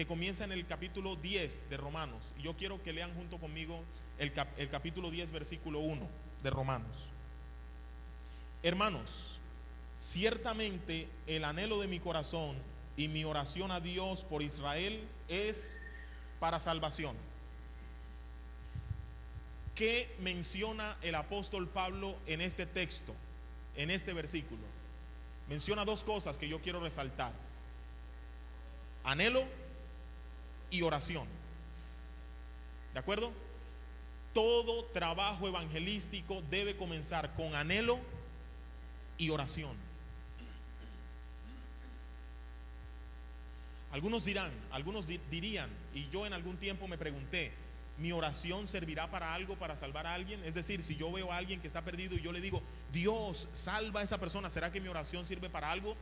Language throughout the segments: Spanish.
que comienza en el capítulo 10 de Romanos. Y yo quiero que lean junto conmigo el capítulo 10, versículo 1 de Romanos. Hermanos, ciertamente el anhelo de mi corazón y mi oración a Dios por Israel es para salvación. ¿Qué menciona el apóstol Pablo en este texto, en este versículo? Menciona dos cosas que yo quiero resaltar: anhelo y oración. ¿De acuerdo? Todo trabajo evangelístico debe comenzar con anhelo y oración. Algunos dirían, y yo en algún tiempo me pregunté, ¿mi oración servirá para algo, para salvar a alguien? Es decir, si yo veo a alguien que está perdido y yo le digo, Dios, salva a esa persona, ¿será que mi oración sirve para algo?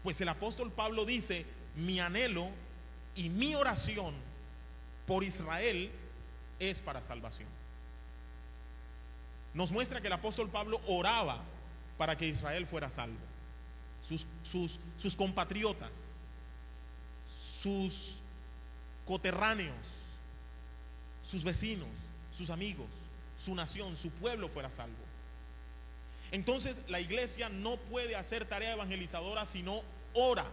Pues el apóstol Pablo dice, mi anhelo y mi oración por Israel es para salvación. Nos muestra que el apóstol Pablo oraba para que Israel fuera salvo. Sus compatriotas, sus coterráneos, sus vecinos, sus amigos, su nación, su pueblo fuera salvo. Entonces la iglesia no puede hacer tarea evangelizadora si no ora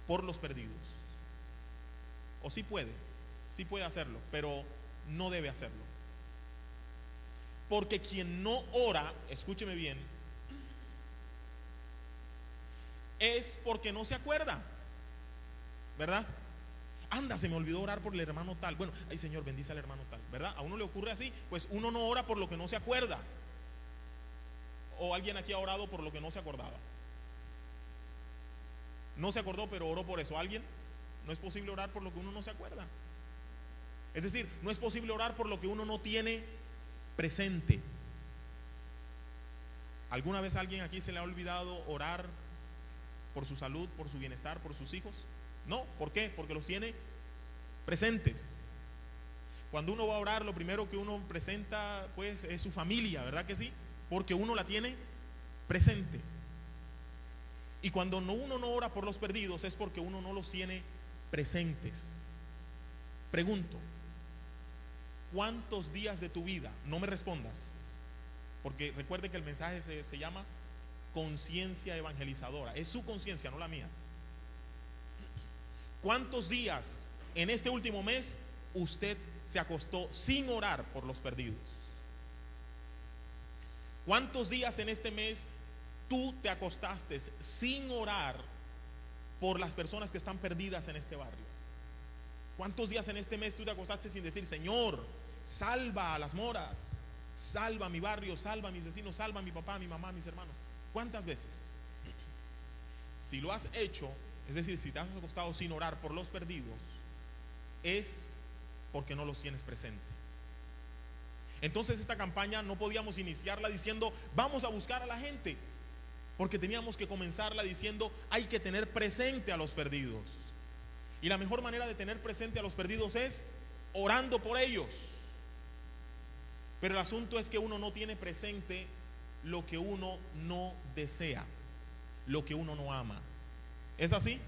por los perdidos. O sí puede hacerlo, pero no debe hacerlo. Porque quien no ora, escúcheme bien, es porque no se acuerda, ¿verdad? Anda, se me olvidó orar por el hermano tal. Bueno, ay Señor, bendice al hermano tal, ¿verdad? A uno le ocurre así, pues uno no ora por lo que no se acuerda. O alguien aquí ha orado por lo que no se acordaba. No se acordó, pero oró por eso. ¿Alguien? No es posible orar por lo que uno no se acuerda. Es decir, no es posible orar por lo que uno no tiene presente. ¿Alguna vez a alguien aquí se le ha olvidado orar por su salud, por su bienestar, por sus hijos? No, ¿por qué? Porque los tiene presentes. Cuando uno va a orar, lo primero que uno presenta pues es su familia, ¿verdad que sí? Porque uno la tiene presente. Y cuando uno no ora por los perdidos es porque uno no los tiene presentes. Pregunto, ¿cuántos días de tu vida? No me respondas, porque recuerde que el mensaje se llama conciencia evangelizadora. Es su conciencia, no la mía. ¿Cuántos días en este último mes usted se acostó sin orar por los perdidos? ¿Cuántos días en este mes tú te acostaste sin orar por las personas que están perdidas en este barrio? ¿Cuántos días en este mes tú te acostaste sin decir, Señor, salva a las moras, salva a mi barrio, salva a mis vecinos, salva a mi papá, a mi mamá, a mis hermanos? ¿Cuántas veces? Si lo has hecho, es decir, si te has acostado sin orar por los perdidos, es porque no los tienes presente. Entonces esta campaña no podíamos iniciarla diciendo vamos a buscar a la gente, porque teníamos que comenzarla diciendo hay que tener presente a los perdidos. Y la mejor manera de tener presente a los perdidos es orando por ellos. Pero el asunto es que uno no tiene presente lo que uno no desea, lo que uno no ama. ¿Es así?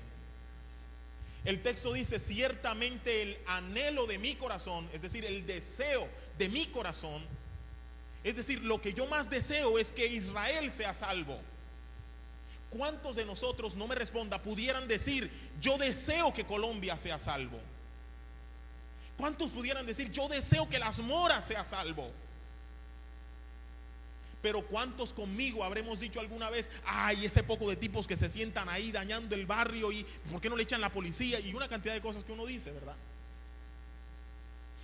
El texto dice, ciertamente el anhelo de mi corazón, es decir, el deseo de mi corazón, es decir, lo que yo más deseo es que Israel sea salvo. ¿Cuántos de nosotros, no me responda, pudieran decir, yo deseo que Colombia sea salvo? ¿Cuántos pudieran decir, yo deseo que Las Moras sea salvo? Pero ¿cuántos conmigo habremos dicho alguna vez, ay, ese poco de tipos que se sientan ahí dañando el barrio y ¿por qué no le echan la policía? Y una cantidad de cosas que uno dice, ¿verdad?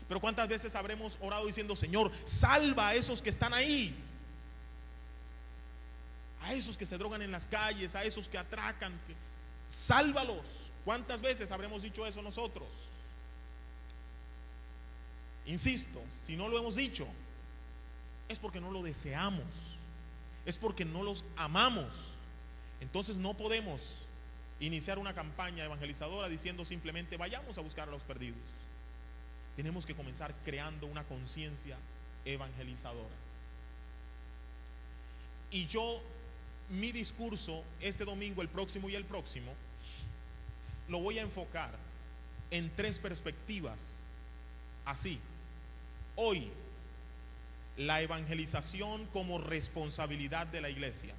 Pero ¿cuántas veces habremos orado diciendo, Señor, salva a esos que están ahí? A esos que se drogan en las calles, a esos que atracan, sálvalos. ¿Cuántas veces habremos dicho eso nosotros? Insisto, si no lo hemos dicho, es porque no lo deseamos, es porque no los amamos. Entonces no podemos iniciar una campaña evangelizadora diciendo simplemente vayamos a buscar a los perdidos. Tenemos que comenzar creando una conciencia evangelizadora. Y mi discurso este domingo, el próximo y el próximo, lo voy a enfocar en tres perspectivas. Así, hoy, la evangelización como responsabilidad de la iglesia.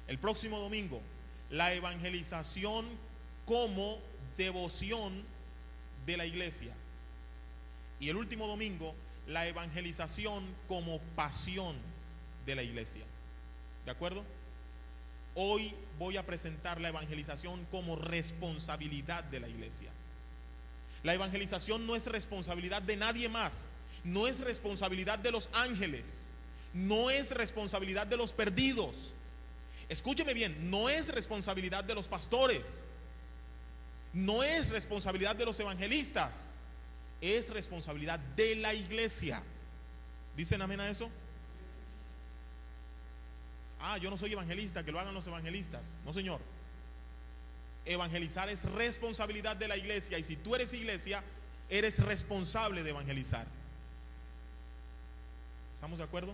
El próximo domingo, la evangelización como devoción de la iglesia. Y el último domingo, la evangelización como pasión de la iglesia. ¿De acuerdo? Hoy voy a presentar la evangelización como responsabilidad de la iglesia. La evangelización no es responsabilidad de nadie más, no es responsabilidad de los ángeles, no es responsabilidad de los perdidos. Escúcheme bien, no es responsabilidad de los pastores, no es responsabilidad de los evangelistas, es responsabilidad de la iglesia. ¿Dicen amén a eso? Ah, yo no soy evangelista, que lo hagan los evangelistas. No, señor. Evangelizar es responsabilidad de la iglesia, y si tú eres iglesia, eres responsable de evangelizar. ¿Estamos de acuerdo?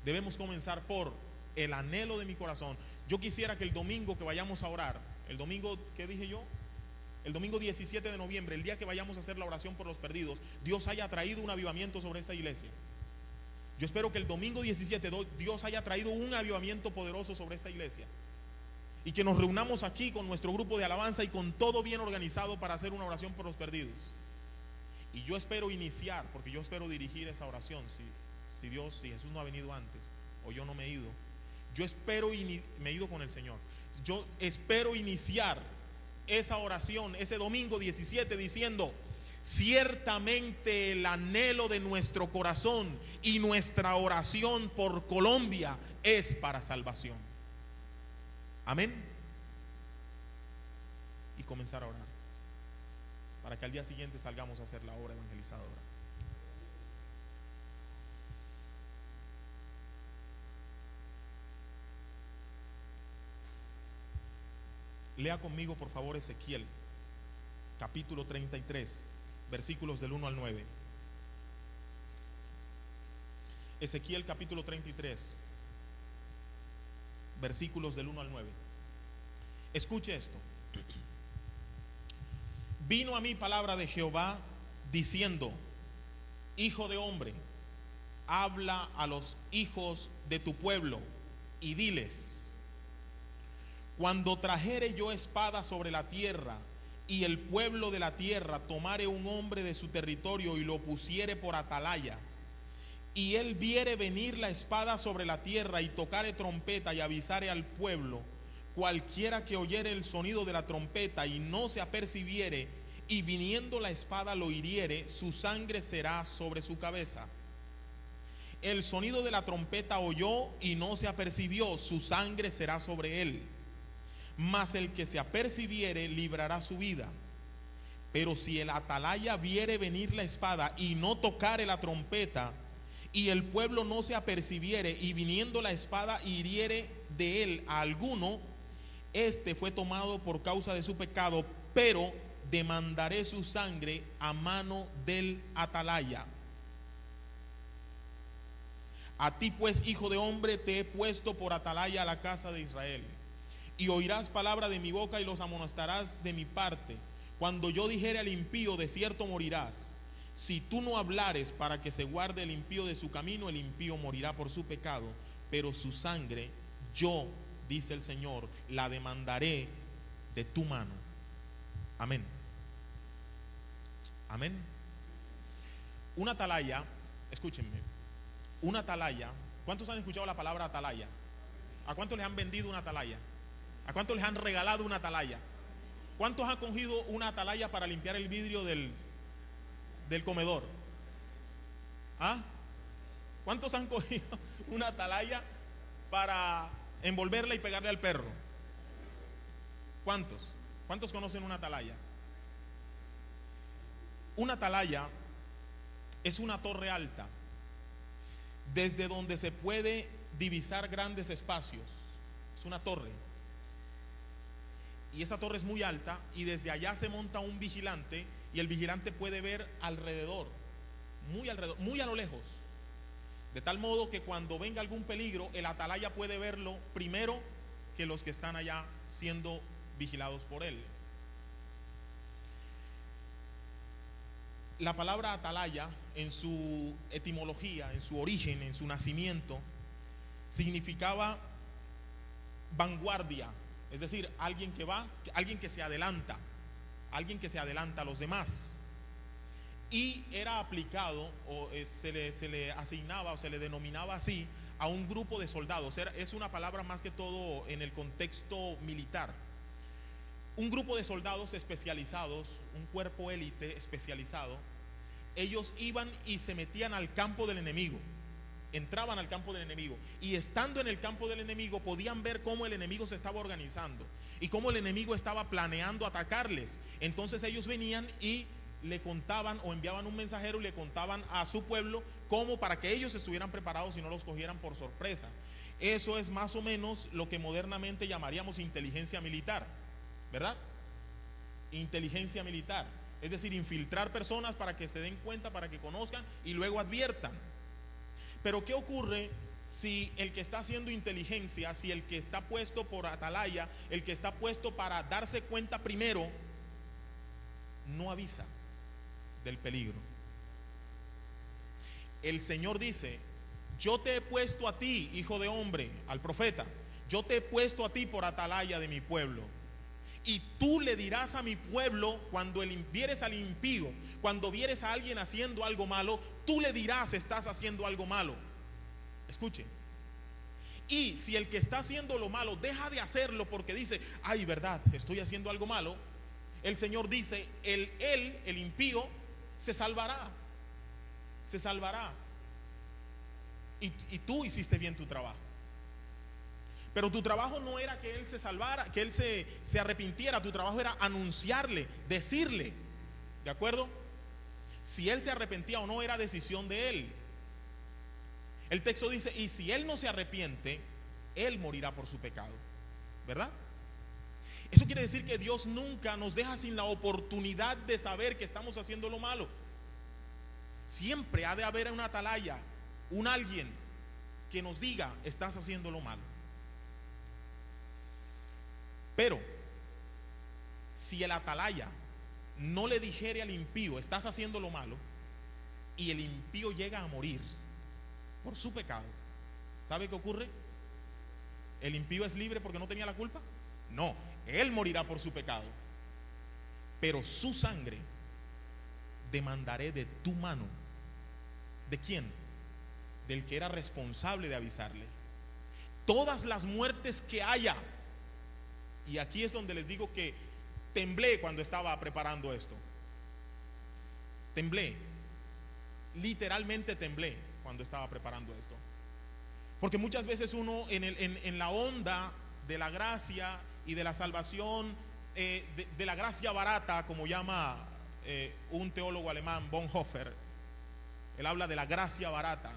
Debemos comenzar por el anhelo de mi corazón. Yo quisiera que el domingo que vayamos a orar, el domingo, ¿qué dije yo? El domingo 17 de noviembre, el día que vayamos a hacer la oración por los perdidos, Dios haya traído un avivamiento sobre esta iglesia. Yo espero que el domingo 17 Dios haya traído un avivamiento poderoso sobre esta iglesia, y que nos reunamos aquí con nuestro grupo de alabanza y con todo bien organizado para hacer una oración por los perdidos. Y yo espero iniciar, porque yo espero dirigir esa oración, si Jesús no ha venido antes, o yo no me he ido. Yo espero, me he ido con el Señor. Yo espero iniciar esa oración ese domingo 17 diciendo: ciertamente el anhelo de nuestro corazón y nuestra oración por Colombia es para salvación. Amén. Y comenzar a orar para que al día siguiente salgamos a hacer la obra evangelizadora. Lea conmigo, por favor, Ezequiel capítulo 33, versículos del 1 al 9. Ezequiel capítulo 33, versículos del 1 al 9. Escuche esto. Vino a mí palabra de Jehová diciendo: hijo de hombre, habla a los hijos de tu pueblo y diles: cuando trajere yo espada sobre la tierra, y el pueblo de la tierra tomare un hombre de su territorio y lo pusiere por atalaya, y él viere venir la espada sobre la tierra, y tocare trompeta y avisare al pueblo, cualquiera que oyere el sonido de la trompeta y no se apercibiere, y viniendo la espada lo hiriere, su sangre será sobre su cabeza. El sonido de la trompeta oyó y no se apercibió, su sangre será sobre él. Mas el que se apercibiere librará su vida. Pero si el atalaya viere venir la espada y no tocare la trompeta, y el pueblo no se apercibiere, y viniendo la espada hiriere de él a alguno, este fue tomado por causa de su pecado, pero demandaré su sangre a mano del atalaya. A ti pues, hijo de hombre, te he puesto por atalaya a la casa de Israel. Y oirás palabra de mi boca y los amonestarás de mi parte. Cuando yo dijere al impío, de cierto morirás, si tú no hablares para que se guarde el impío de su camino, el impío morirá por su pecado, pero su sangre yo, dice el Señor, la demandaré de tu mano. Amén. Amén. Una atalaya, escúchenme, una atalaya. ¿Cuántos han escuchado la palabra atalaya? ¿A cuántos les han vendido una atalaya? ¿A cuántos les han regalado una atalaya? ¿Cuántos han cogido una atalaya para limpiar el vidrio del comedor? ¿Ah? ¿Cuántos han cogido una atalaya para envolverla y pegarle al perro? ¿Cuántos? ¿Cuántos conocen una atalaya? Una atalaya es una torre alta desde donde se puede divisar grandes espacios. Es una torre. Y esa torre es muy alta, y desde allá se monta un vigilante, y el vigilante puede ver alrededor, muy a lo lejos, de tal modo que cuando venga algún peligro, el atalaya puede verlo primero que los que están allá siendo vigilados por él. La palabra atalaya, en su etimología, en su origen, en su nacimiento, significaba vanguardia, es decir, alguien que va, alguien que se adelanta, alguien que se adelanta a los demás. Y era aplicado, o se le asignaba o se le denominaba así a un grupo de soldados. Es una palabra más que todo en el contexto militar. Un grupo de soldados especializados, un cuerpo élite especializado. Ellos iban y se metían al campo del enemigo, entraban al campo del enemigo, y estando en el campo del enemigo podían ver cómo el enemigo se estaba organizando y cómo el enemigo estaba planeando atacarles. Entonces ellos venían y le contaban, o enviaban un mensajero y le contaban a su pueblo cómo, para que ellos estuvieran preparados y no los cogieran por sorpresa. Eso es más o menos lo que modernamente llamaríamos inteligencia militar, ¿verdad? Inteligencia militar, es decir, infiltrar personas para que se den cuenta, para que conozcan y luego adviertan. Pero ¿qué ocurre si el que está haciendo inteligencia, si el que está puesto por atalaya, el que está puesto para darse cuenta primero, no avisa del peligro? El Señor dice: yo te he puesto a ti, hijo de hombre, al profeta, yo te he puesto a ti por atalaya de mi pueblo. Y tú le dirás a mi pueblo, cuando vieres al impío, cuando vieres a alguien haciendo algo malo, tú le dirás: estás haciendo algo malo. Escuchen. Y si el que está haciendo lo malo deja de hacerlo porque dice: ay, verdad, estoy haciendo algo malo, el Señor dice: el impío se salvará. Se salvará. Y tú hiciste bien tu trabajo. Pero tu trabajo no era que él se salvara, que él se arrepintiera. Tu trabajo era anunciarle, decirle. ¿De acuerdo? Si él se arrepentía o no era decisión de él. El texto dice: y si él no se arrepiente, él morirá por su pecado. ¿Verdad? Eso quiere decir que Dios nunca nos deja sin la oportunidad de saber que estamos haciendo lo malo. Siempre ha de haber una atalaya, un alguien que nos diga: estás haciendo lo malo. Pero si el atalaya no le dijere al impío: estás haciendo lo malo, y el impío llega a morir por su pecado, ¿sabe qué ocurre? ¿El impío es libre porque no tenía la culpa? No, él morirá por su pecado, pero su sangre demandaré de tu mano. ¿De quién? Del que era responsable de avisarle. Todas las muertes que haya. Y aquí es donde les digo que temblé cuando estaba preparando esto. Temblé. Literalmente temblé cuando estaba preparando esto. Porque muchas veces uno en la onda de la gracia y de la salvación, de la gracia barata, como llama un teólogo alemán, Bonhoeffer, él habla de la gracia barata.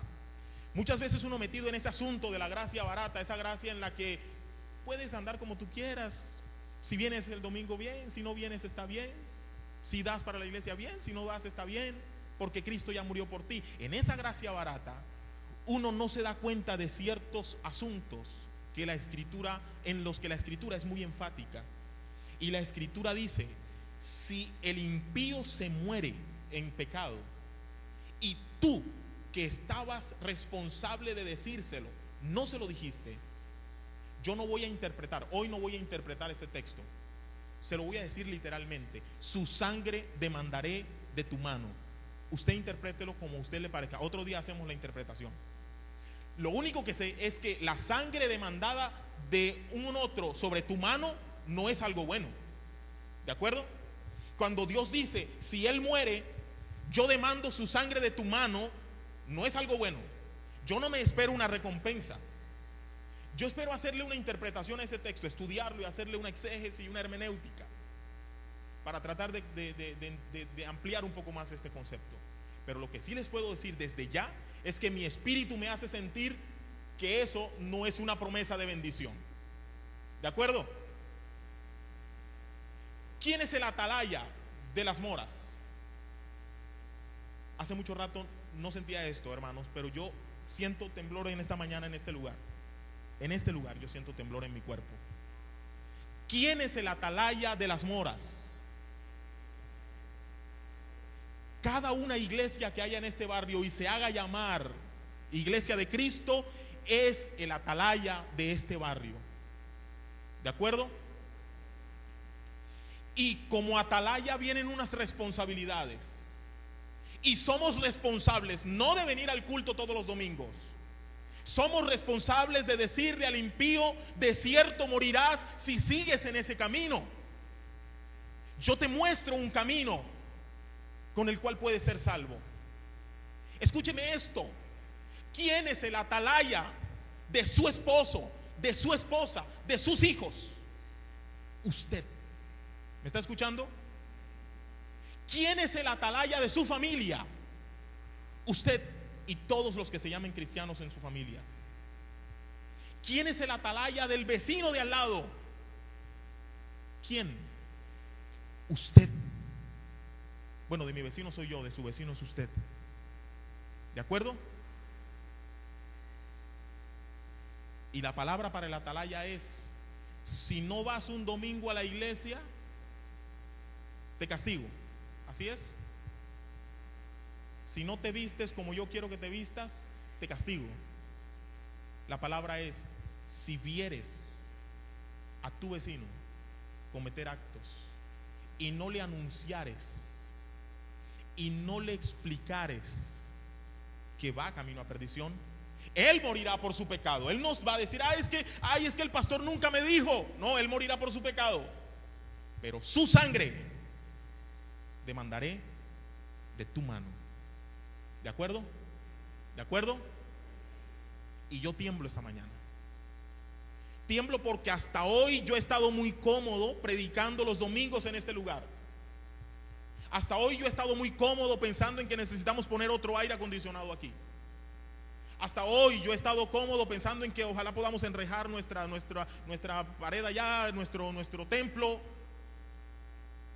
Muchas veces uno metido en ese asunto de la gracia barata, esa gracia en la que puedes andar como tú quieras. Si vienes el domingo, bien; si no vienes, está bien; si das para la iglesia, bien; si no das, está bien, porque Cristo ya murió por ti. En esa gracia barata uno no se da cuenta de ciertos asuntos que la Escritura, en los que la Escritura es muy enfática. Y la Escritura dice: si el impío se muere en pecado y tú, que estabas responsable de decírselo, no se lo dijiste, yo no voy a interpretar, hoy no voy a interpretar ese texto, se lo voy a decir literalmente: su sangre demandaré de tu mano. Usted interprételo como a usted le parezca. Otro día hacemos la interpretación. Lo único que sé es que la sangre demandada de un otro sobre tu mano no es algo bueno. ¿De acuerdo? Cuando Dios dice: si él muere, yo demando su sangre de tu mano, no es algo bueno. Yo no me espero una recompensa. Yo espero hacerle una interpretación a ese texto, estudiarlo y hacerle una exégesis y una hermenéutica para tratar de ampliar un poco más este concepto. Pero lo que sí les puedo decir desde ya es que mi espíritu me hace sentir que eso no es una promesa de bendición. ¿De acuerdo? ¿Quién es el atalaya de las moras? Hace mucho rato no sentía esto, hermanos, pero yo siento temblor en esta mañana, en este lugar. En este lugar yo siento temblor en mi cuerpo. ¿Quién es el atalaya de las moras? cada una iglesia que haya en este barrio y se haga llamar Iglesia de Cristo es el atalaya de este barrio. ¿De acuerdo? Y como atalaya vienen unas responsabilidades. Y somos responsables no de venir al culto todos los domingos. Somos responsables de decirle al impío: de cierto morirás si sigues en ese camino. Yo te muestro un camino con el cual puedes ser salvo. Escúcheme esto: ¿quién es el atalaya de su esposo, de su esposa, de sus hijos? Usted. ¿Me está escuchando? ¿Quién es el atalaya de su familia? Usted y todos los que se llamen cristianos en su familia. ¿Quién es el atalaya del vecino de al lado? ¿Quién? Usted. Bueno, de mi vecino soy yo, de su vecino es usted. ¿De acuerdo? Y la palabra para el atalaya es: si no vas un domingo a la iglesia, te castigo. Así es. Si no te vistes como yo quiero que te vistas, te castigo. La palabra es: si vieres a tu vecino cometer actos y no le anunciares y no le explicares que va camino a perdición, él morirá por su pecado. Él nos va a decir: es que el pastor nunca me dijo. No, él morirá por su pecado, pero su sangre demandaré de tu mano. ¿De acuerdo? ¿De acuerdo? Y yo tiemblo esta mañana. Tiemblo porque hasta hoy yo he estado muy cómodo predicando los domingos en este lugar. Hasta hoy yo he estado muy cómodo pensando en que necesitamos poner otro aire acondicionado aquí. Hasta hoy yo he estado cómodo pensando en que ojalá podamos enrejar nuestra pared allá, nuestro templo.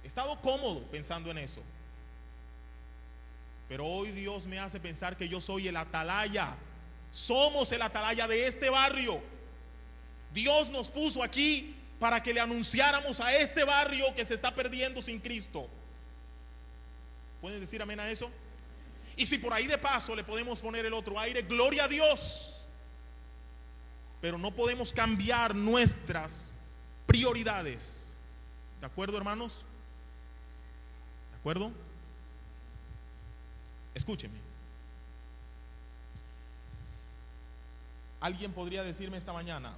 He estado cómodo pensando en eso. Pero hoy Dios me hace pensar que yo soy el atalaya. Somos el atalaya de este barrio. Dios nos puso aquí para que le anunciáramos a este barrio que se está perdiendo sin Cristo. ¿Pueden decir amén a eso? Y si por ahí de paso le podemos poner el otro aire, gloria a Dios. Pero no podemos cambiar nuestras prioridades. ¿De acuerdo, hermanos? ¿De acuerdo? Escúcheme. Alguien podría decirme esta mañana,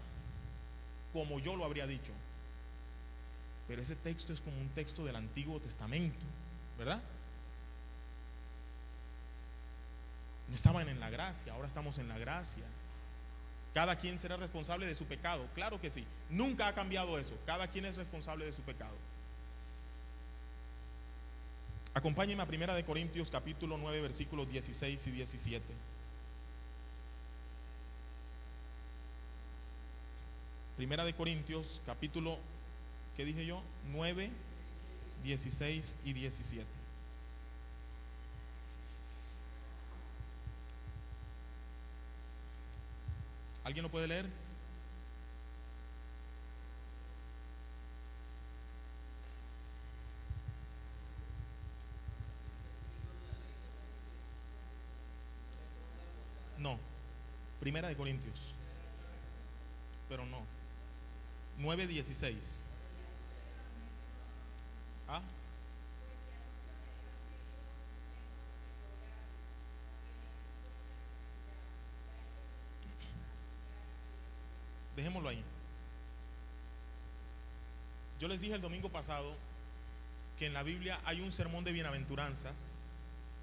como yo lo habría dicho: pero ese texto es como un texto del Antiguo Testamento, ¿verdad? No estaban en la gracia, ahora estamos en la gracia. Cada quien será responsable de su pecado. Claro que sí, nunca ha cambiado eso. Cada quien es responsable de su pecado. Acompáñenme a 1 Corintios capítulo 9 versículos 16 y 17. Primera de Corintios capítulo, ¿qué dije yo? 9, 16 y 17. ¿Alguien lo puede leer? No, Primera de Corintios, pero no. 9:16. ¿Ah? Dejémoslo ahí. Yo les dije el domingo pasado que en la Biblia hay un sermón de bienaventuranzas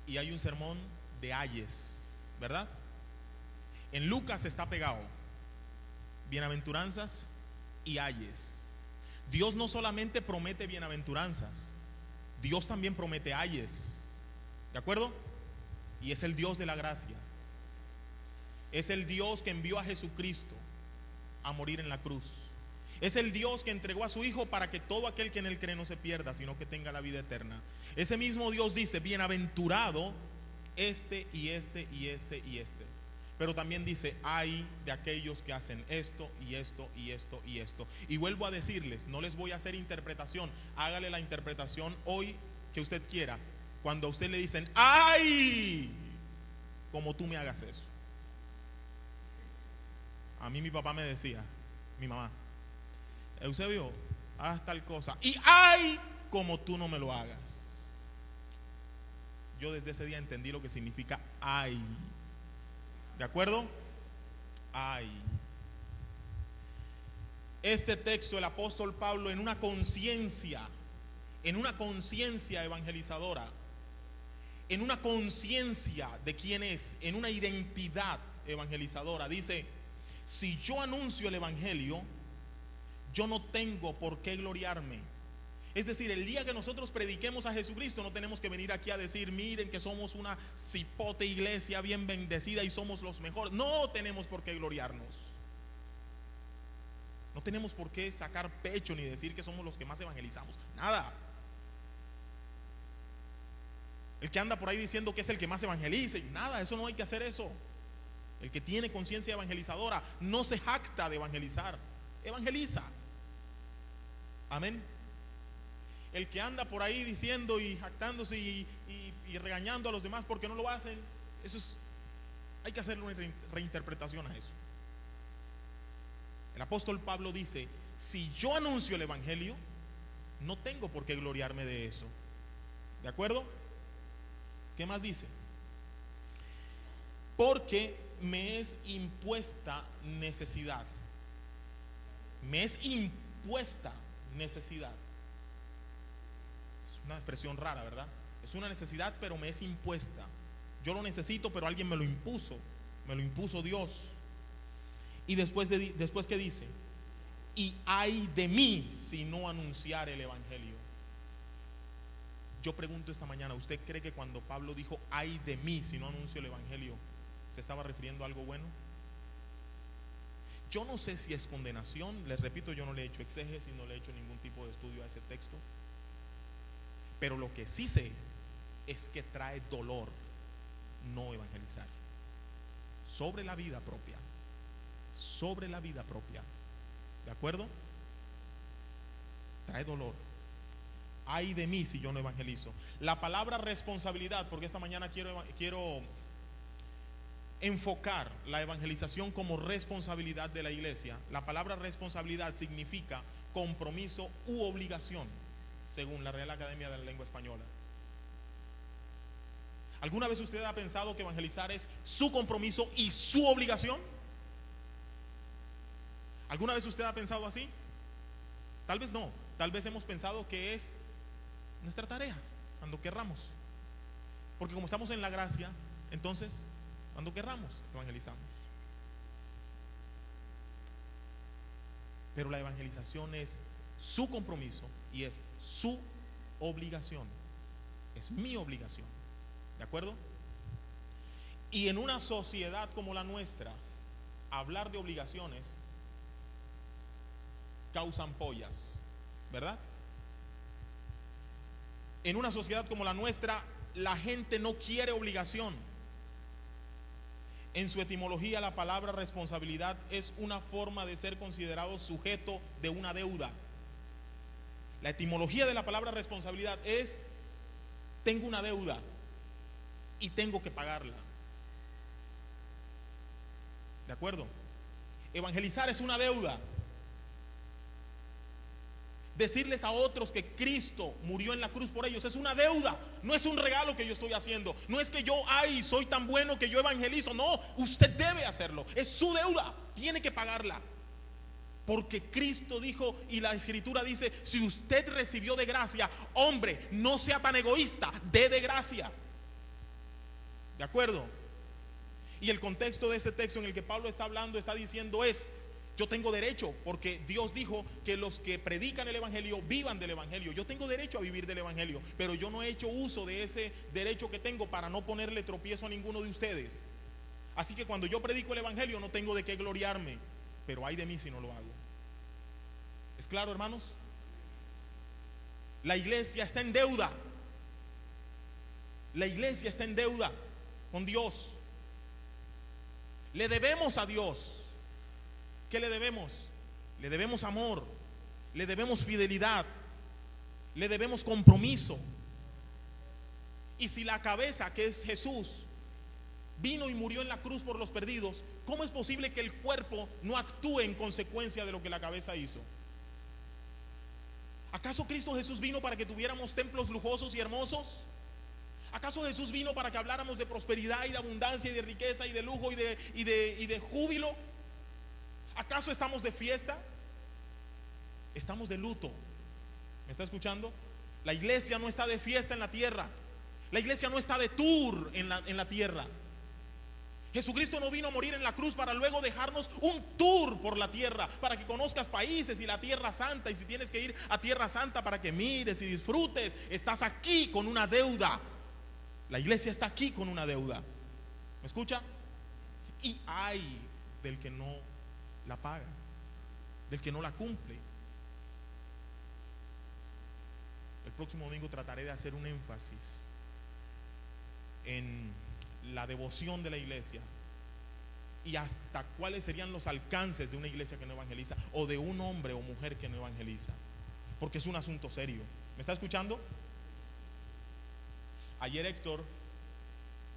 y hay un sermón de ayes, ¿verdad? En Lucas está pegado bienaventuranzas y ayes. Dios no solamente promete bienaventuranzas, Dios también promete ayes. ¿De acuerdo? Y es el Dios de la gracia. Es el Dios que envió a Jesucristo a morir en la cruz. Es el Dios que entregó a su Hijo para que todo aquel que en él cree no se pierda, sino que tenga la vida eterna. Ese mismo Dios dice: bienaventurado este y este y este y este. Pero también dice: ay de aquellos que hacen esto y esto y esto y esto. Y vuelvo a decirles, no les voy a hacer interpretación. Hágale la interpretación hoy que usted quiera. cuando a usted le dicen: ¡ay! Como tú me hagas eso. A mí mi papá me decía, mi mamá: Eusebio, haz tal cosa, y ¡ay! Como tú no me lo hagas. Yo desde ese día entendí lo que significa ¡ay! ¿De acuerdo? ¡Ay! Este texto, el apóstol Pablo, en una conciencia evangelizadora, en una conciencia de quién es, en una identidad evangelizadora, dice: si yo anuncio el evangelio, yo no tengo por qué gloriarme. Es decir, el día que nosotros prediquemos a Jesucristo, no tenemos que venir aquí a decir: miren que somos una cipote iglesia bien bendecida y somos los mejores. No tenemos por qué gloriarnos. No tenemos por qué sacar pecho ni decir que somos los que más evangelizamos. Nada. El que anda por ahí diciendo que es el que más evangeliza, nada, eso no hay que hacer eso. El que tiene conciencia evangelizadora no se jacta de evangelizar, evangeliza. Amén. El que anda por ahí diciendo y jactándose y regañando a los demás porque no lo hacen, eso es, hay que hacerle una reinterpretación a eso. El apóstol Pablo dice: si yo anuncio el evangelio, no tengo por qué gloriarme de eso. ¿De acuerdo? ¿Qué más dice? Porque me es impuesta necesidad. Me es impuesta necesidad. Es una expresión rara, ¿verdad? Es una necesidad, pero me es impuesta. Yo lo necesito, pero alguien me lo impuso Dios. Y después ¿qué dice? Y ay de mí si no anunciar el evangelio. Yo pregunto esta mañana: ¿usted cree que cuando Pablo dijo ay de mí si no anuncio el evangelio, se estaba refiriendo a algo bueno? Yo no sé si es condenación. Les repito, yo no le he hecho exégesis, no le he hecho ningún tipo de estudio a ese texto. Pero lo que sí sé es que trae dolor no evangelizar. Sobre la vida propia. Sobre la vida propia. ¿De acuerdo? Trae dolor. Ay de mí si yo no evangelizo. La palabra responsabilidad, porque esta mañana quiero enfocar la evangelización como responsabilidad de la iglesia. La palabra responsabilidad significa compromiso u obligación, según la Real Academia de la Lengua Española. ¿Alguna vez usted ha pensado que evangelizar es su compromiso y su obligación? ¿Alguna vez usted ha pensado así? Tal vez no. Tal vez hemos pensado que es nuestra tarea cuando querramos, porque como estamos en la gracia, entonces cuando querramos evangelizamos. Pero la evangelización es su compromiso y es su obligación. Es mi obligación. ¿De acuerdo? Y en una sociedad como la nuestra, hablar de obligaciones causa ampollas, ¿verdad? En una sociedad como la nuestra, la gente no quiere obligación. En su etimología, la palabra responsabilidad es una forma de ser considerado sujeto de una deuda. La etimología de la palabra responsabilidad es: tengo una deuda y tengo que pagarla. ¿De acuerdo? Evangelizar es una deuda. Decirles a otros que Cristo murió en la cruz por ellos es una deuda. No es un regalo que yo estoy haciendo. No es que yo soy tan bueno que yo evangelizo. No, usted debe hacerlo. Es su deuda, tiene que pagarla. Porque Cristo dijo, y la Escritura dice: si usted recibió de gracia, hombre, no sea tan egoísta, dé de gracia. ¿De acuerdo? Y el contexto de ese texto en el que Pablo está hablando, está diciendo es: yo tengo derecho, porque Dios dijo que los que predican el evangelio vivan del evangelio. Yo tengo derecho a vivir del evangelio, pero yo no he hecho uso de ese derecho que tengo para no ponerle tropiezo a ninguno de ustedes. Así que cuando yo predico el evangelio no tengo de qué gloriarme, pero ay de mí si no lo hago. ¿Es claro, hermanos? La iglesia está en deuda. La iglesia está en deuda con Dios. Le debemos a Dios. ¿Qué le debemos? Le debemos amor, le debemos fidelidad, le debemos compromiso. Y si la cabeza, que es Jesús, vino y murió en la cruz por los perdidos, ¿cómo es posible que el cuerpo no actúe en consecuencia de lo que la cabeza hizo? ¿Acaso Cristo Jesús vino para que tuviéramos templos lujosos y hermosos? ¿Acaso Jesús vino para que habláramos de prosperidad y de abundancia y de riqueza y de lujo y de júbilo? ¿Acaso estamos de fiesta? Estamos de luto. ¿Me está escuchando? La iglesia no está de fiesta en la tierra. La iglesia no está de tour en la tierra. Jesucristo no vino a morir en la cruz para luego dejarnos un tour por la tierra, para que conozcas países y la tierra santa. Y si tienes que ir a tierra santa para que mires y disfrutes, estás aquí con una deuda. La iglesia está aquí con una deuda. ¿Me escucha? Y hay del que no la paga, del que no la cumple. El próximo domingo trataré de hacer un énfasis en la devoción de la iglesia y hasta cuáles serían los alcances de una iglesia que no evangeliza, o de un hombre o mujer que no evangeliza, porque es un asunto serio. ¿Me está escuchando? Ayer Héctor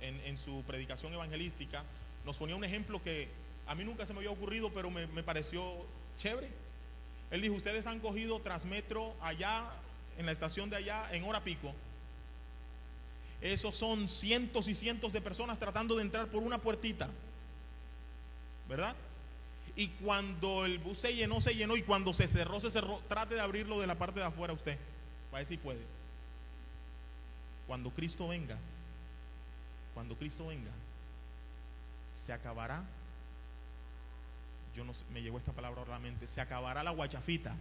en su predicación evangelística nos ponía un ejemplo que a mí nunca se me había ocurrido, pero me pareció chévere. Él dijo: ustedes han cogido Transmetro allá en la estación de allá en hora pico. Esos son cientos y cientos de personas tratando de entrar por una puertita, ¿verdad? Y cuando el bus se llenó, y cuando se cerró. Trate de abrirlo de la parte de afuera usted, para ver si puede. Cuando Cristo venga, se acabará, yo no sé, me llegó esta palabra ahora a la mente, se acabará la guachafita,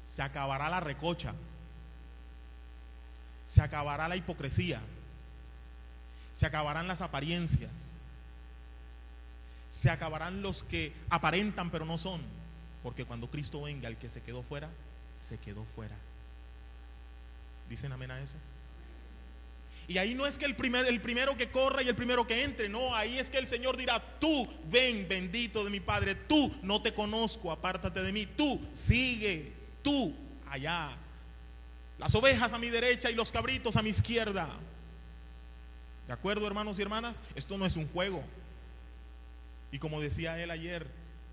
se acabará la recocha, se acabará la hipocresía, se acabarán las apariencias, se acabarán los que aparentan pero no son, porque cuando Cristo venga, el que se quedó fuera, se quedó fuera. ¿Dicen amén a eso? Y ahí no es que el primero que corra y el primero que entre, no, ahí es que el Señor dirá: tú ven, bendito de mi Padre, tú no te conozco, apártate de mí, tú sigue, tú allá, las ovejas a mi derecha y los cabritos a mi izquierda. ¿De acuerdo, hermanos y hermanas? Esto no es un juego. Y como decía él ayer,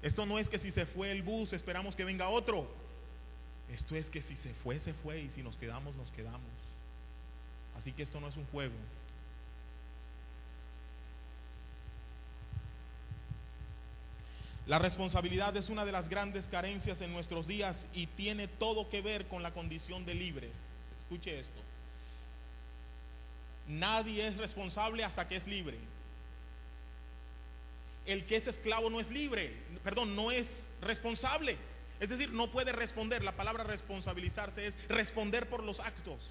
esto no es que si se fue el bus esperamos que venga otro. Esto es que si se fue, se fue, y si nos quedamos, nos quedamos. Así que esto no es un juego. La responsabilidad es una de las grandes carencias en nuestros días y tiene todo que ver con la condición de libres. Escuche esto: nadie es responsable hasta que es libre. El que es esclavo no es libre, no es responsable. Es decir, no puede responder. La palabra responsabilizarse es responder por los actos.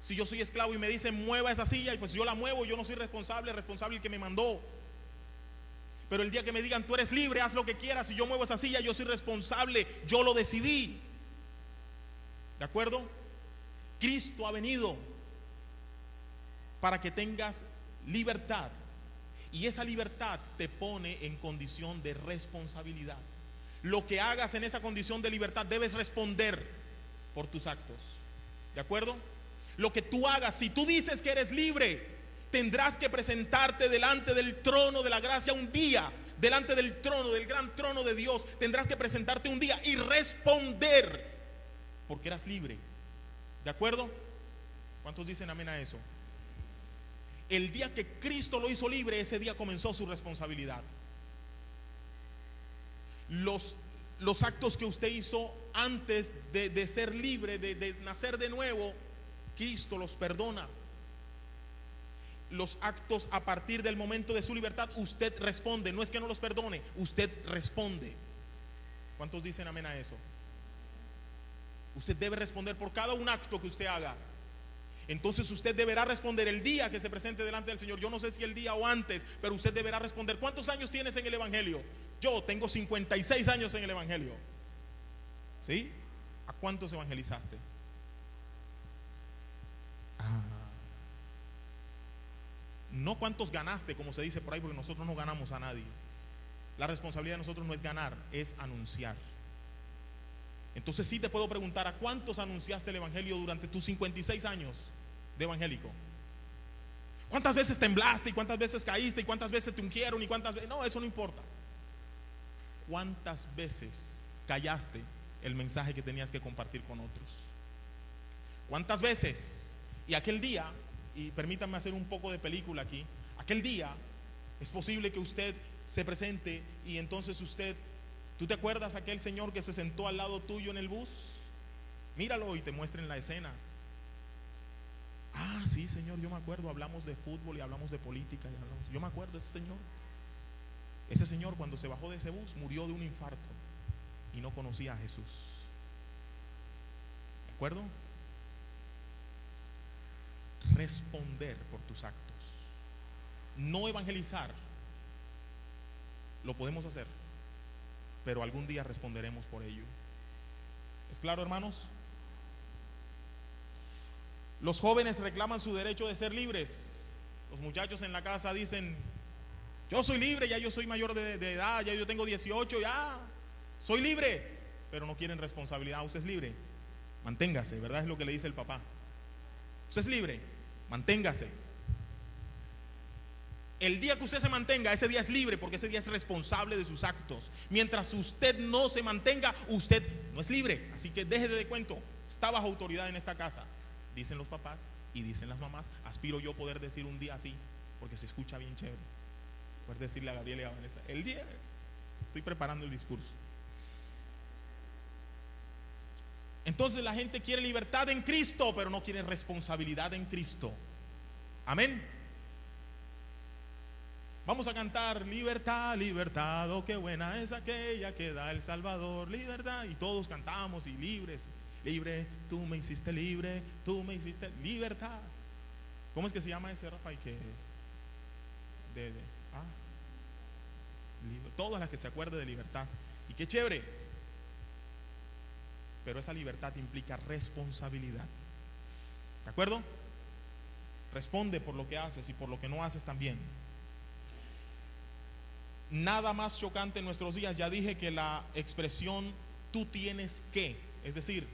Si yo soy esclavo y me dicen mueva esa silla, y pues yo la muevo, yo no soy responsable el que me mandó. Pero el día que me digan tú eres libre, haz lo que quieras, si yo muevo esa silla, yo soy responsable, yo lo decidí. ¿De acuerdo? Cristo ha venido para que tengas libertad, y esa libertad te pone en condición de responsabilidad. Lo que hagas en esa condición de libertad debes responder por tus actos. ¿De acuerdo? Lo que tú hagas, si tú dices que eres libre, tendrás que presentarte delante del trono de la gracia un día, delante del trono, del gran trono de Dios. Tendrás que presentarte un día y responder porque eras libre. ¿De acuerdo? ¿Cuántos dicen amén a eso? El día que Cristo lo hizo libre, ese día comenzó su responsabilidad. Los actos que usted hizo antes de ser libre, de nacer de nuevo, Cristo los perdona. Los actos a partir del momento de su libertad, usted responde. No es que no los perdone, usted responde. ¿Cuántos dicen amén a eso? Usted debe responder por cada un acto que usted haga. Entonces usted deberá responder el día que se presente delante del Señor. Yo no sé si el día o antes, pero usted deberá responder. ¿Cuántos años tienes en el Evangelio? Yo tengo 56 años en el Evangelio. ¿Sí? ¿A cuántos evangelizaste? No cuántos ganaste, como se dice por ahí, porque nosotros no ganamos a nadie. La responsabilidad de nosotros no es ganar, es anunciar. Entonces sí te puedo preguntar, ¿a cuántos anunciaste el evangelio durante tus 56 años de evangélico? ¿Cuántas veces temblaste y cuántas veces caíste y cuántas veces te ungieron y cuántas veces? No, eso no importa. ¿Cuántas veces callaste el mensaje que tenías que compartir con otros? ¿Cuántas veces? Y aquel día, y permítanme hacer un poco de película aquí, aquel día es posible que usted se presente y entonces ¿tú te acuerdas aquel señor que se sentó al lado tuyo en el bus? Míralo y te muestren la escena. Ah, sí, señor, yo me acuerdo, hablamos de fútbol y hablamos de política yo me acuerdo de ese señor. Ese señor, cuando se bajó de ese bus, murió de un infarto y no conocía a Jesús. ¿De acuerdo? Responder por tus actos. No evangelizar lo podemos hacer, pero algún día responderemos por ello. ¿Es claro, hermanos? Los jóvenes reclaman su derecho de ser libres. Los muchachos en la casa dicen: yo soy libre, ya yo soy mayor de edad, ya yo tengo 18, ya soy libre. Pero no quieren responsabilidad. Usted es libre, manténgase, ¿verdad? Es lo que le dice el papá. Usted es libre, manténgase. El día que usted se mantenga, ese día es libre, porque ese día es responsable de sus actos. Mientras usted no se mantenga, usted no es libre. Así que déjese de cuento, está bajo autoridad en esta casa, dicen los papás y dicen las mamás. Aspiro yo poder decir un día así, porque se escucha bien chévere, poder decirle a Gabriel y a Vanessa: el día, estoy preparando el discurso. Entonces la gente quiere libertad en Cristo, pero no quiere responsabilidad en Cristo. Amén. Vamos a cantar: libertad, libertad, oh qué buena es aquella que da el Salvador, libertad. Y todos cantamos: y libres, libre, tú me hiciste libre, tú me hiciste libertad. ¿Cómo es que se llama ese, Rafa? Y que todas las que se acuerde de libertad. Y qué chévere. Pero esa libertad implica responsabilidad. ¿De acuerdo? Responde por lo que haces y por lo que no haces también. Nada más chocante en nuestros días. Ya dije que la expresión tú tienes que, es decir,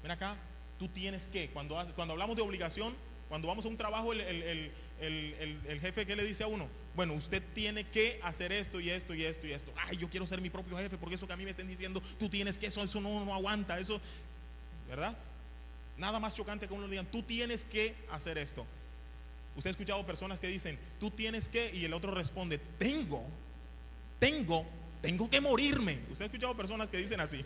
ven acá, tú tienes que. Cuando hablamos de obligación, cuando vamos a un trabajo, el jefe, ¿qué le dice a uno? Bueno, usted tiene que hacer esto y esto y esto y esto. Ay, yo quiero ser mi propio jefe, porque eso que a mí me estén diciendo tú tienes que, eso no aguanta, eso, ¿verdad? Nada más chocante que uno le digan tú tienes que hacer esto. Usted ha escuchado personas que dicen tú tienes que, y el otro responde tengo que morirme. Usted ha escuchado personas que dicen así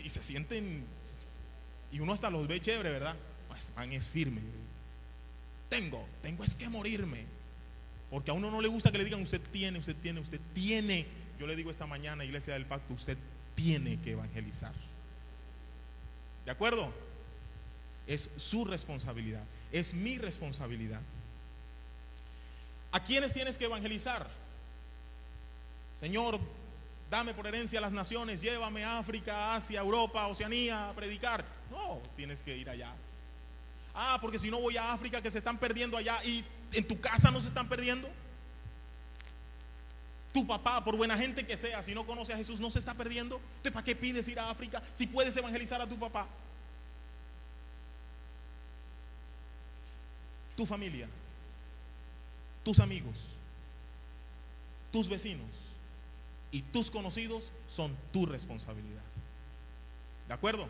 y se sienten, y uno hasta los ve chévere, ¿verdad? Pues man, es firme. Tengo es que morirme. Porque a uno no le gusta que le digan usted tiene. Yo le digo esta mañana, Iglesia del Pacto, usted tiene que evangelizar. ¿De acuerdo? Es su responsabilidad, es mi responsabilidad. ¿A quiénes tienes que evangelizar? Señor, dame por herencia a las naciones, llévame a África, Asia, Europa, Oceanía a predicar. No, tienes que ir allá. Porque si no voy a África, que se están perdiendo allá, y en tu casa no se están perdiendo. Tu papá, por buena gente que sea, si no conoce a Jesús, no se está perdiendo. Entonces, ¿para qué pides ir a África si puedes evangelizar a tu papá? Tu familia, tus amigos, tus vecinos y tus conocidos son tu responsabilidad. ¿De acuerdo?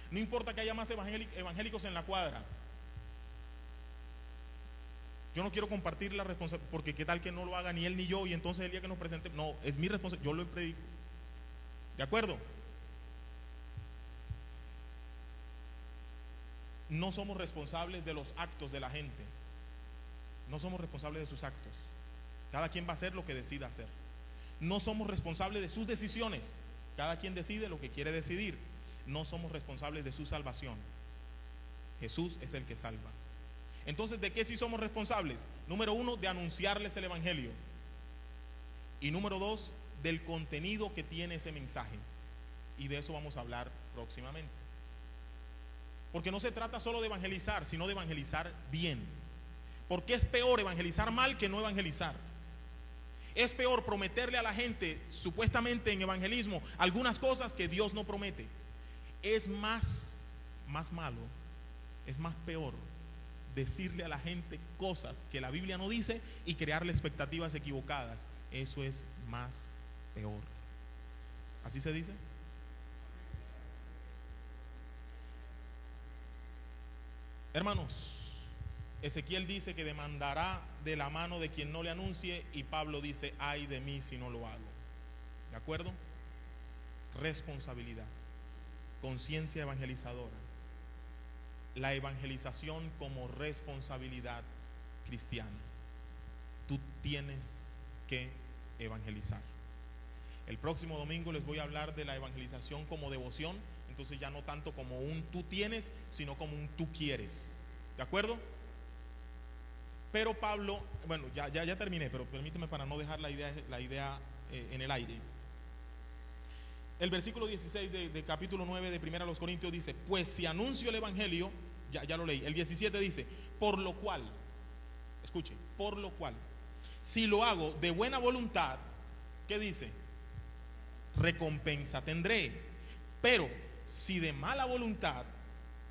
No importa que haya más evangélicos en la cuadra. Yo no quiero compartir la responsabilidad, porque qué tal que no lo haga ni él ni yo, y entonces el día que nos presente, no, es mi responsabilidad, yo lo predico. ¿De acuerdo? No somos responsables de los actos de la gente. No somos responsables de sus actos. Cada quien va a hacer lo que decida hacer. No somos responsables de sus decisiones. Cada quien decide lo que quiere decidir. No somos responsables de su salvación. Jesús es el que salva. Entonces, ¿de qué sí somos responsables? Número 1, de anunciarles el evangelio. Y número 2, del contenido que tiene ese mensaje. Y de eso vamos a hablar próximamente. Porque no se trata solo de evangelizar, sino de evangelizar bien. Porque es peor evangelizar mal que no evangelizar. Es peor prometerle a la gente, supuestamente en evangelismo, algunas cosas que Dios no promete. Es más malo, es más peor decirle a la gente cosas que la Biblia no dice y crearle expectativas equivocadas. Eso es más peor. ¿Así se dice? Hermanos, Ezequiel dice que demandará de la mano de quien no le anuncie, y Pablo dice: ay de mí si no lo hago. ¿De acuerdo? Responsabilidad, conciencia evangelizadora, la evangelización como responsabilidad cristiana. Tú tienes que evangelizar. El próximo domingo les voy a hablar de la evangelización como devoción. Entonces ya no tanto como un tú tienes, sino como un tú quieres. ¿De acuerdo? Pero Pablo, bueno, ya terminé, pero permíteme para no dejar la idea en el aire. El versículo 16 de capítulo 9 de 1 Corintios dice: pues si anuncio el evangelio, ya lo leí. El 17 dice: por lo cual, escuche, por lo cual, si lo hago de buena voluntad, ¿qué dice? Recompensa tendré. Pero si de mala voluntad,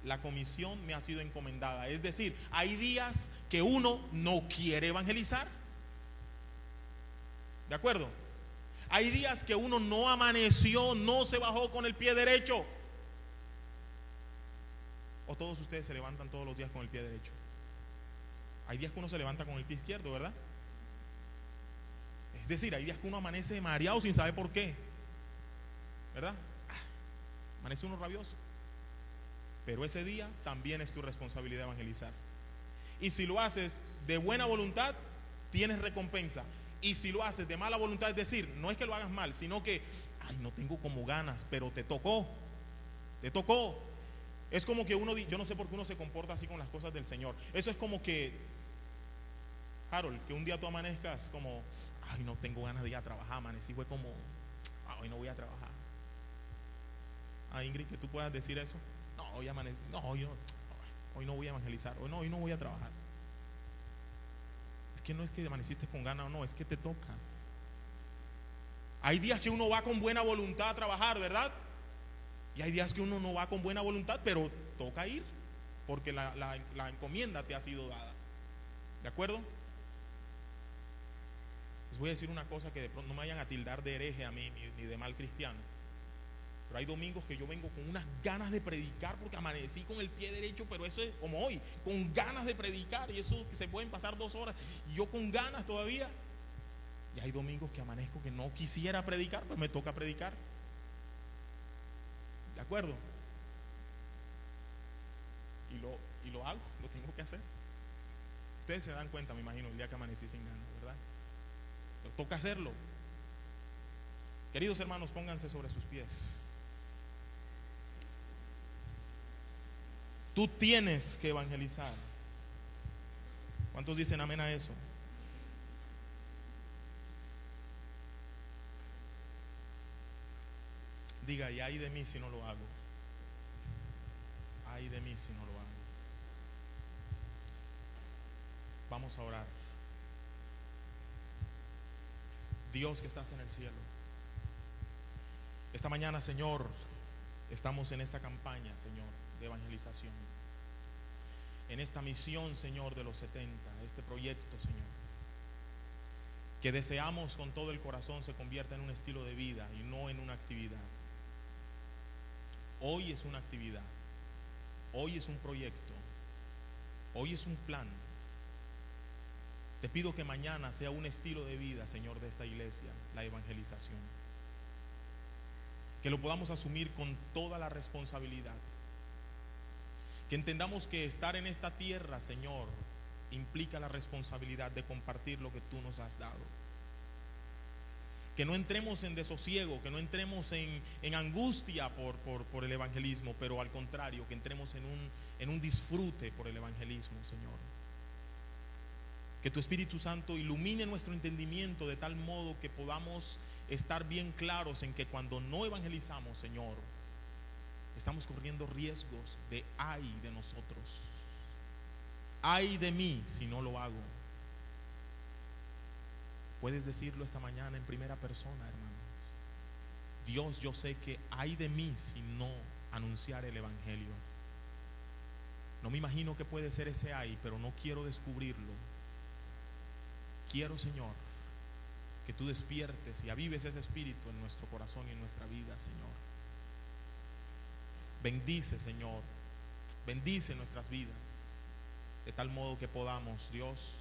la comisión me ha sido encomendada. Es decir, hay días que uno no quiere evangelizar. ¿De acuerdo? Hay días que uno no amaneció, no se bajó con el pie derecho. ¿O todos ustedes se levantan todos los días con el pie derecho? Hay días que uno se levanta con el pie izquierdo, ¿verdad? Es decir, hay días que uno amanece mareado sin saber por qué, ¿verdad? Amanece uno rabioso. Pero ese día también es tu responsabilidad evangelizar. Y si lo haces de buena voluntad, tienes recompensa. Y si lo haces de mala voluntad, es decir, no es que lo hagas mal, sino que, ay, no tengo como ganas, pero te tocó. Te tocó. Es como que uno, yo no sé por qué uno se comporta así con las cosas del Señor. Eso es como que, Harold, que un día tú amanezcas como, ay, no tengo ganas de ir a trabajar. Amanecí fue como, hoy no voy a trabajar. Ingrid, que tú puedas decir eso. No, hoy amanecí, no, hoy no voy a evangelizar, hoy no voy a trabajar. Es que no es que amaneciste con ganas o no, es que te toca. Hay días que uno va con buena voluntad a trabajar, ¿verdad? Y hay días que uno no va con buena voluntad, pero toca ir, porque la encomienda te ha sido dada. ¿De acuerdo? Les voy a decir una cosa, que de pronto no me vayan a tildar de hereje a mí, ni de mal cristiano. Pero hay domingos que yo vengo con unas ganas de predicar porque amanecí con el pie derecho, pero eso es como hoy, con ganas de predicar, y eso que se pueden pasar 2 horas y yo con ganas todavía. Y hay domingos que amanezco que no quisiera predicar, pero me toca predicar. ¿De acuerdo? Y lo hago, lo tengo que hacer. Ustedes se dan cuenta, me imagino, el día que amanecí sin ganas, ¿verdad? Pero toca hacerlo. Queridos hermanos, pónganse sobre sus pies. Tú tienes que evangelizar. ¿Cuántos dicen amén a eso? Diga: y ay de mí si no lo hago. Ay de mí si no lo hago. Vamos a orar. Dios que estás en el cielo, esta mañana, Señor, estamos en esta campaña, Señor, de evangelización, en esta misión, Señor, de los 70, este proyecto, Señor, que deseamos con todo el corazón se convierta en un estilo de vida y no en una actividad. Hoy es una actividad, hoy es un proyecto, hoy es un plan. Te pido que mañana sea un estilo de vida, Señor, de esta iglesia, la evangelización. Que lo podamos asumir con toda la responsabilidad. Que entendamos que estar en esta tierra, Señor, implica la responsabilidad de compartir lo que tú nos has dado. Que no entremos en desosiego, que no entremos en angustia por el evangelismo, pero al contrario, que entremos en un disfrute por el evangelismo, Señor. Que tu Espíritu Santo ilumine nuestro entendimiento de tal modo que podamos estar bien claros en que cuando no evangelizamos, Señor, estamos corriendo riesgos de ay de nosotros. Ay de mí si no lo hago. Puedes decirlo esta mañana en primera persona, hermano. Dios, yo sé que hay de mí si no anunciar el evangelio. No me imagino que puede ser ese hay, pero no quiero descubrirlo. Quiero, Señor, que tú despiertes y avives ese espíritu en nuestro corazón y en nuestra vida, Señor. Bendice, Señor, bendice nuestras vidas, de tal modo que podamos, Dios,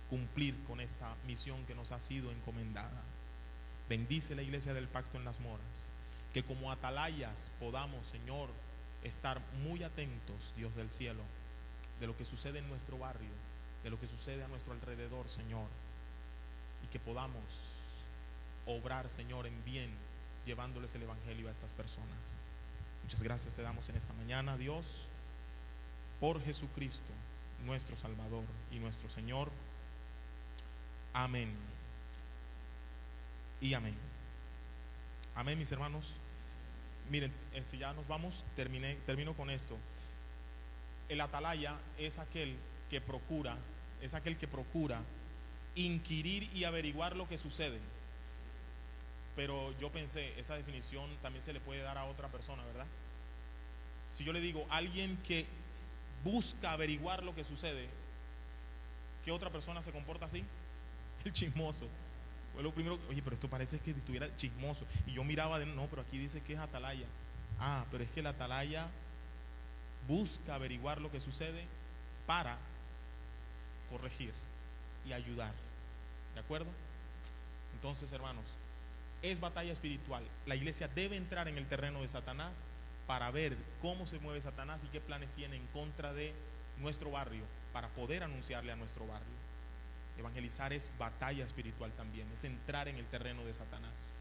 cumplir con esta misión que nos ha sido encomendada. Bendice la iglesia del Pacto en las Moras, que como atalayas podamos, Señor, estar muy atentos, Dios del cielo, de lo que sucede en nuestro barrio, de lo que sucede a nuestro alrededor, Señor, y que podamos obrar, Señor, en bien, llevándoles el evangelio a estas personas. Muchas gracias te damos en esta mañana, Dios, por Jesucristo, nuestro Salvador y nuestro Señor. Amén y amén. Amén, mis hermanos. Miren, ya nos vamos, termino con esto. El atalaya es aquel que procura inquirir y averiguar lo que sucede. Pero yo pensé, esa definición también se le puede dar a otra persona, ¿verdad? Si yo le digo alguien que busca averiguar lo que sucede, ¿qué otra persona se comporta así? El chismoso. Fue lo primero, oye, pero esto parece que estuviera chismoso. Y yo miraba, no, pero aquí dice que es atalaya. Ah, pero es que el atalaya busca averiguar lo que sucede para corregir y ayudar. ¿De acuerdo? Entonces, hermanos, es batalla espiritual. La iglesia debe entrar en el terreno de Satanás para ver cómo se mueve Satanás y qué planes tiene en contra de nuestro barrio, para poder anunciarle a nuestro barrio. Evangelizar es batalla espiritual también, es entrar en el terreno de Satanás.